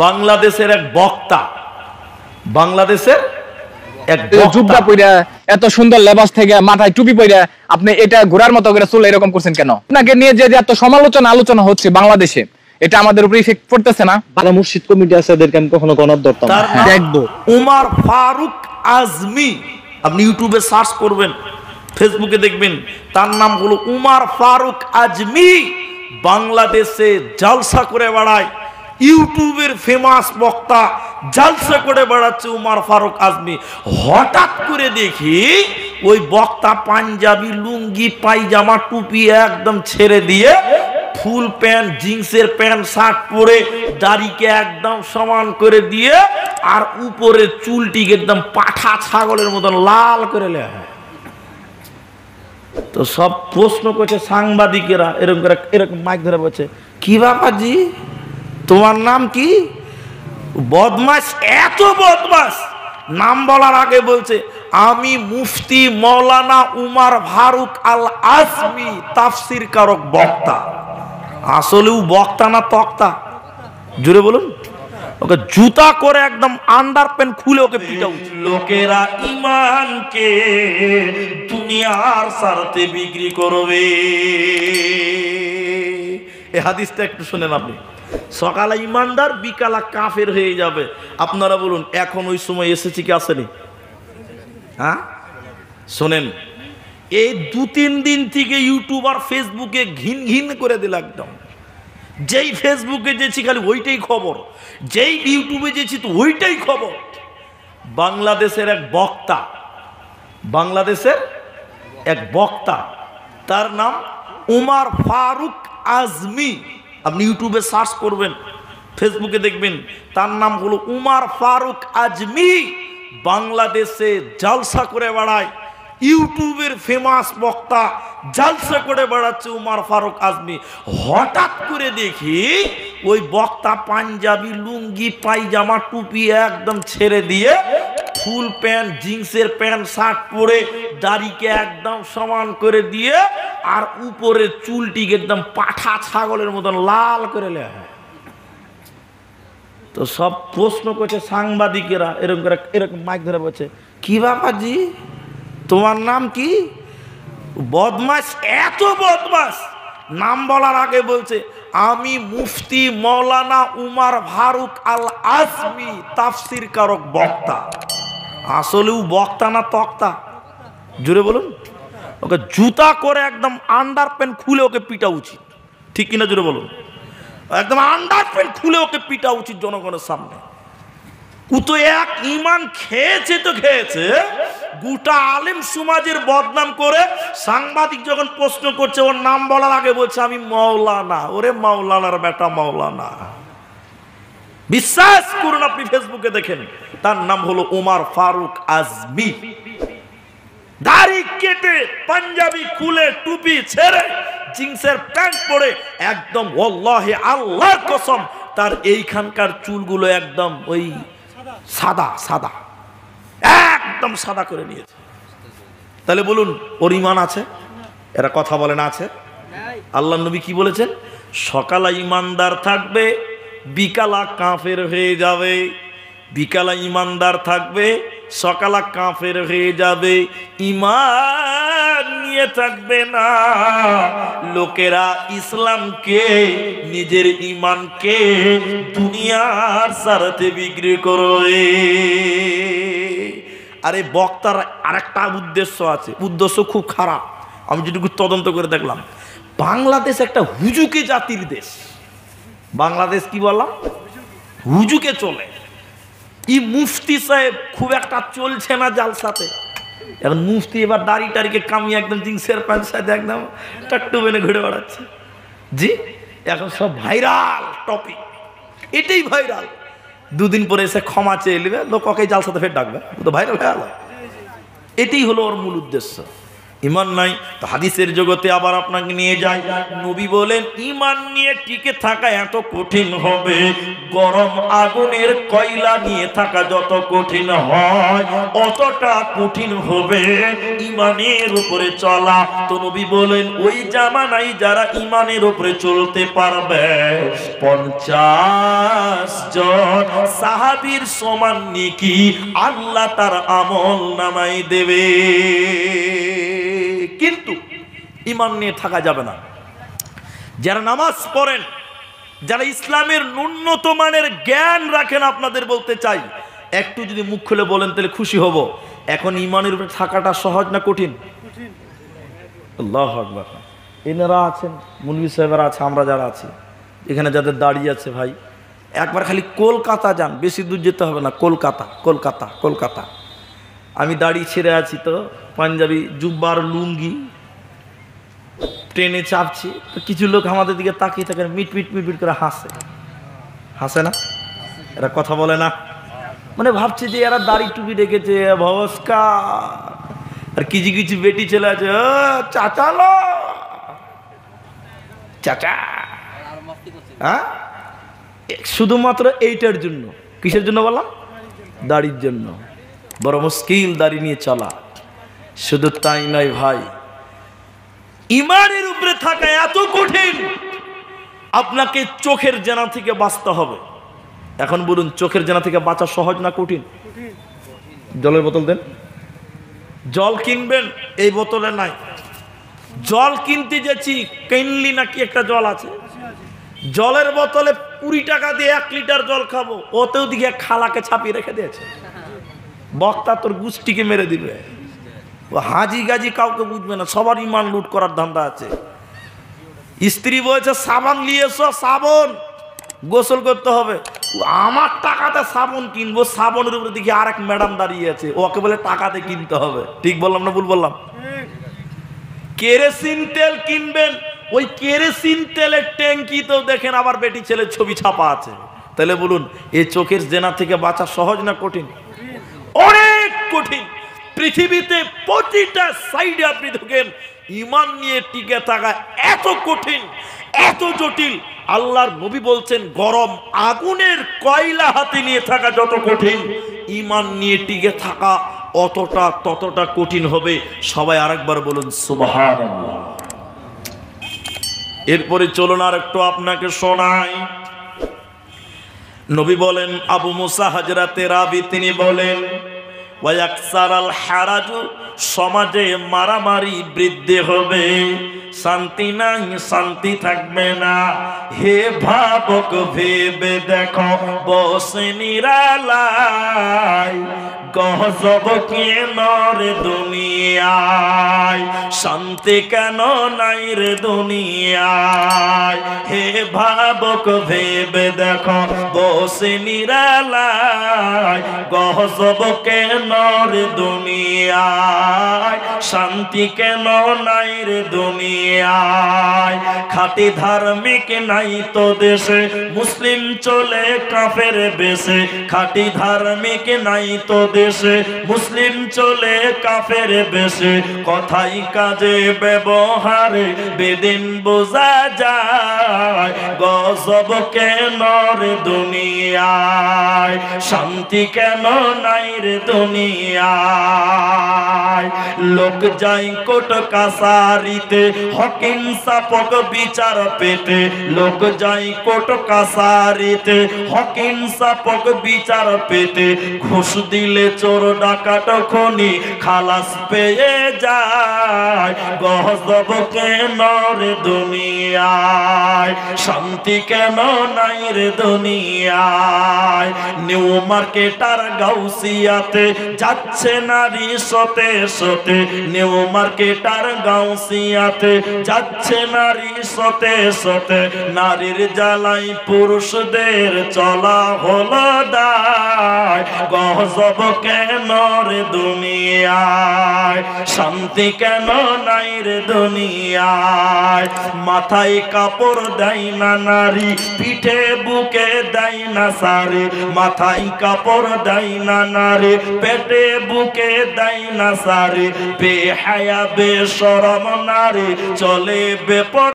বাংলাদেশের এক বক্তা, বাংলাদেশের এক জুব্বা পইরা এত সুন্দর লেবাস থেকে মাথায় টুপি পইরা আপনি এটা ঘোরার মতো করে চুল এরকম করছেন কেন? আপনাকে নিয়ে যে এত সমালোচনা আলোচনা হচ্ছে বাংলাদেশে, এটা আমাদের উপরে ইফেক্ট পড়তেছে না? ভালো মুর্শিদ কমিটি আছে, এদেরকে আমি কখনো গণত ধরতাম না। দেখবো উমর ফারুক আজমি, আপনি ইউটিউবে সার্চ করবেন, ফেসবুকে দেখবেন, তার নাম হলো উমর ফারুক আজমি। বাংলাদেশে জালসা করে বেড়ায়, ইউটিউবের ফেমাস বক্তা, জালসা করে বেড়াচ্ছে উমর ফারুক আজমি। হঠাৎ করে দেখি ওই বক্তা পাঞ্জাবি লুঙ্গি পায়জামা টুপি একদম ছেড়ে দিয়ে ফুল প্যান্ট জিন্সের প্যান্ট শার্ট পরে দাড়িকে একদম সমান করে দিয়ে আর উপরে চুলটিকে একদম পাঠা ছাগলের মতন লাল করে লেখা। তো সব প্রশ্ন করছে সাংবাদিকেরা, এরকম করে এরকম মাইক ধরে বলছে, কি বাবাজি তোমার নাম কি? বদমাস, এত বদমাস, নাম বলার আগে বলছে আমি মুফতি মৌলানা উমর ফারুক আল আজমি, তাফসির কারক বক্তা। আসলেও বক্তা না তক্তা? জুড়ে বলুন। ওকে জুতা করে একদম আন্ডার প্যান্ট খুলে ওকে পিটাও। লোকেরা ইমানকে দুনিয়ার স্বার্থে বিক্রি করবে। এই হাদিসটা একটু শুনেন আপনি। সকালে ইমানদার, বিকালা কাফের হয়ে যাবে। আপনারা বলুন এখন ওই সময় এসেছে কি আসেনি? হ্যাঁ শোনেন, এই 2-3 দিন থেকে ইউটিউব আর ফেসবুকে ঘিন ঘিন করে দিল একদম। যেই ফেসবুকে যেছি খালি ওইটাই খবর, যেই ইউটিউবে যেছি তো ওইটাই খবর। বাংলাদেশের এক বক্তা, বাংলাদেশের এক বক্তা, তার নাম উমর ফারুক আজমি। আপনি ইউটিউবে সার্চ করবেন, ফেসবুকে দেখবেন, তার নাম হলো উমর ফারুক আজমি। বাংলাদেশে জালসা করে বেড়ায়, ইউটিউবের ফেমাস বক্তা, জালসা করে বেড়াচ্ছে উমর ফারুক আজমি। হঠাৎ করে দেখি ওই বক্তা পাঞ্জাবি লুঙ্গি পায়জামা টুপি একদম ছেড়ে দিয়ে ফুল প্যান্ট জিন্সের প্যান্ট শার্ট পরে দাড়িকে একদম সমান করে দিয়ে আর উপরে চুলটিকে একদম পাঠা ছাগলের মতন লাল করে লেখা। তো সব প্রশ্ন করছে সাংবাদিকেরা, এরকম করে এরকম মাইক ধরে বলছে, কি বাবাজি তোমার নাম কি? বদমাস, এত বদমাস, নাম বলার আগে বলছে আমি মুফতি মৌলানা উমর ফারুক আল আজমি, তাফসির কারক বক্তা। আসলেও বক্তা না তক্তা? জুড়ে বলুন। ওকে জুতা করে একদম আন্ডার প্যান্ট খুলে ওকে পিটা উচিত, ঠিক কিনা? জুড়ে বলুন। একদম আন্ডার প্যান্ট খুলে ওকে পিটা উচিত জনগণের সামনে। ও তো এক ইমান খেয়েছে, তো খেয়েছে, গোটা আলেম সমাজের বদনাম করে। সাংবাদিক যখন প্রশ্ন করছে, ওর নাম বলার আগে বলছে আমি মাওলানা। ওরে মাওলানার বেটা মাওলানা। বিশ্বাস করুন, আপনি ফেসবুকে দেখেন, তার নাম হলো উমর ফারুক আজমি। দাড়ি কেটে পাঞ্জাবি খুলে টুপি ছেড়ে জিন্সের প্যান্ট পরে একদম ওয়াল্লাহি আল্লাহর কসম তার এইখানকার চুলগুলো একদম ওই সাদা সাদা, একদম সাদা করে নিয়েছে। তাহলে বলুন ওর ঈমান আছে? এরা কথা বলে না আছে? আল্লাহ নবী কি বলেছেন? সকালে ঈমানদার থাকবে, বিকালা কাফের হয়ে যাবে। বিকালা ঈমানদার থাকবে, সকালে কাফের হয়ে যাবে। ঈমান নিয়ে থাকবে না। লোকেরা ইসলামকে, নিজের ঈমানকে দুনিয়ার স্বার্থে বিক্রি করবে। আরে বক্তার আরেকটা উদ্দেশ্য আছে, উদ্দেশ্য খুব খারাপ। আমি যেটুকু তদন্ত করে দেখলাম, বাংলাদেশ একটা হুজুকে জাতির দেশ। বাংলাদেশ কি বললাম? হুজুকে চলে। ই মুফতি সাহেব খুব একটা চলছে না জালসাতে। এখন মুফতি এবার দাড়ি টাড়িকে কামিয়ে একদম জিন্সের প্যান্ট সাথে একদম টাট্টু বেনে ঘুরে বেড়াচ্ছে। জি, এখন সব ভাইরাল টপিক, এটাই ভাইরাল। দুদিন পরে এসে ক্ষমা চেয়ে নেবে, লোক ওকে জালসাতে ফের ডাকবে, তো ভাইরাল হয়ে গেল। এটাই হলো ওর মূল উদ্দেশ্য। ইমান নাই। তো হাদিসের জগতে আবার আপনাকে নিয়ে যায়, নবী বলেন ইমান নিয়ে টিকে থাকা এত কঠিন হবে, গরম আগুনের কয়লা নিয়ে থাকা যত কঠিন হয় অতটা কঠিন হবে ইমানের উপরে চলা। তো নবী বলেন ওই জামানায় যারা ইমানের উপরে চলতে পারবে 50 জন সাহাবীর সমান নেকি আল্লাহ তার আমল নামাই দেবে। কিন্তু ইমান নিয়ে থাকা যাবে না। যারা নামাজ পড়েন, যারা ইসলামের ন্যূনতম মানের জ্ঞান রাখেন, আপনাদের বলতে চাই একটু যদি মুখ খুলে বলেন তাহলে খুশি হব। এখন ইমানের উপরে থাকাটা সহজ না কঠিন? আল্লাহু আকবার। এনারা আছেন, মুনবি সাহেবরা আছে, আমরা যারা আছি এখানে যাদের দাঁড়িয়ে আছে, ভাই একবার খালি কলকাতা যান, বেশি দূর যেতে হবে না, কলকাতা কলকাতা কলকাতা। আমি দাড়ি ছেড়ে আছি, তো পাঞ্জাবি জুব্বার লুঙ্গি ট্রেনে চাপছি, তো কিছু লোক আমাদের দিকে তাকিয়ে থাকে, মিট মিট মিট মিট করে হাসে, হাসে না? এরা কথা বলে না, মানে ভাবছে যে এরা দাড়ি টুপি রেখেছে ভবস্কার। আর কিছু কিছু বেটি চলে আছে, চাচা লো চাচা, হ্যাঁ, শুধুমাত্র এইটার জন্য। কিসের জন্য বললাম? দাড়ির জন্য। বড় মুশকিল দাড়ি নিয়ে চলা। শুধু তাই নয় ভাই, ইমানের উপরে থাকা এত কঠিন, আপনাকে চোখের জেনা থেকে বাঁচতে হবে। এখন বলুন, চোখের জেনা থেকে বাঁচা সহজ না কঠিন? জলের বোতল দেন, জল কিনবেন, এই বোতলে নাই। জল কিনতে যাচ্ছি, কেনলি নাকি একটা জল আছে, জলের বোতলে 20 টাকা দিয়ে 1 লিটার জল খাবো, ওতেও দিকে খালাকে ছাপিয়ে রেখে দিয়েছে। বক্তা তোর গুষ্টিকে মেরে দিবে। ও হাজি গাজি কাউকে বুঝবে না, সবার ইমান লুট করার ধান্দা আছে। স্ত্রী বলছে সাবান নিয়ে এসো, সাবন গোসল করতে হবে। আমার টাকাতে সাবন কিনবো, সাবনের উপরে দেখি আরেক ম্যাডাম দাঁড়িয়ে আছে, ওকে বলে টাকাতে কিনতে হবে। ঠিক বললাম না ভুল বললাম? কেরোসিন তেল কিনবেন, ওই কেরোসিন তেলের ট্যাঙ্কিতেও দেখেন আবার বেটি ছেলের ছবি ছাপা আছে। তাহলে বলুন, এই চোখের জেনা থেকে বাঁচা সহজ না কঠিন? অনেক কঠিন। পৃথিবীতে প্রতিটা সাইডে আপনি দেখেন ইমান নিয়ে টিকে থাকা এত কঠিন, এত জটিল। আল্লাহর নবী বলছেন গরম আগুনের কয়লা হাতে নিয়ে থাকা যত কঠিন, ইমান নিয়ে টিকে থাকা অতটা ততটা কঠিন হবে। সবাই আরেকবার বলুন সুবহানাল্লাহ। এরপরে চলুন আর একটু আপনাকে শোনাই। নবী বলেন, আবু মুসা হযরতে রাবি তিনি বলেন, ওয়ায়াকসারাল হারাজু, সমাজে মারামারি বৃদ্ধি হবে, শান্তি নাই, শান্তি থাকবে না। হে ভাবক ভেবে দেখো, বসে নিরালায়, গজব কেন রে দুনিয়ায়, শান্তি কেন নাই রে দুনিয়ায়। হে ভাবক ভেবে দেখো, বসে নিরালায়, গজব কেন রে দুনিয়ায়, শান্তি কেন নাই রে দুনিয়ায়। খাঁটি ধার্মিক নাই তো দেশে, মুসলিম চলে কাফের বেশে। খাঁটি ধার্মিক নাই তো দেশে, মুসলিম চলে কাফের বেশে। কথাই কাজে ব্যবহারে বেদিন বোঝা যায়, গজব কেন রে দুনিয়ায়, শান্তি কেন নাই রে দুনিয়ায়। লোক যাই কোর্ট কাছারিতে, হক ইনসাফ বিচার পেতে। লোক যাই কোর্ট কাছারিতে, হক ইনসাফ বিচার পেতে। ঘুষ দিলে চোর ডাকাত খনি খালাস পেয়ে যায়, গজব কেন রে দুনিয়ায়, শান্তি কেন নাই রে দুনিয়ায়। নিউ মার্কেটার গাউসিয়াতে যাচ্ছে নারী সতে সতে। নিউ মার্কেটার গাউসিয়াতে যাচ্ছে নারী সতে সতে। নারীর জ্বালাই পুরুষদের চলা হলো দায়, গজব কেন রে দুনিয়ায়, শান্তি কেন নাই রে দুনিয়ায়। মাথায় কাপড় দেয় না নারী, পিঠে বুকে দেয় না সারি। মাথায় কাপড় দেয় না নারী, পেটে বুকে দেয় না সারি। বেহায়া বেশরম নারী চলে বেপর